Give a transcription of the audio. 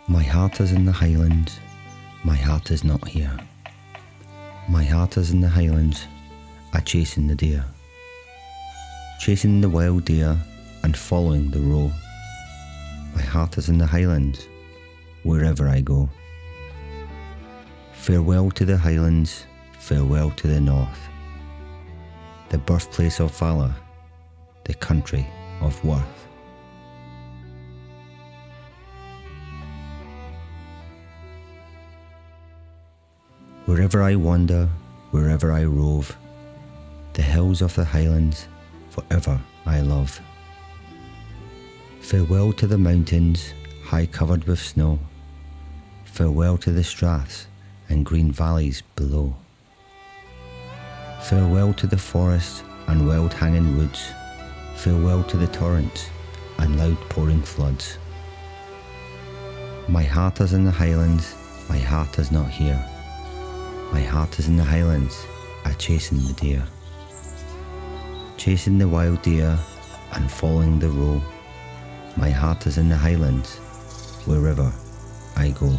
My heart is in the Highlands, my heart is not here. My heart is in the Highlands, chasing the deer. Chasing the wild deer and following the roe. My heart is in the Highlands, wherever I go. Farewell to the Highlands, farewell to the north, the birthplace of valour, the country of worth. Wherever I wander, wherever I rove, the hills of the Highlands forever I love. Farewell to the mountains, high covered with snow. Farewell to the straths and green valleys below. Farewell to the forests and wild hanging woods. Farewell to the torrents and loud pouring floods. My heart is in the Highlands, my heart is not here. My heart is in the Highlands, chasing the deer. Chasing the wild deer and following the roe. My heart is in the Highlands, wherever I go.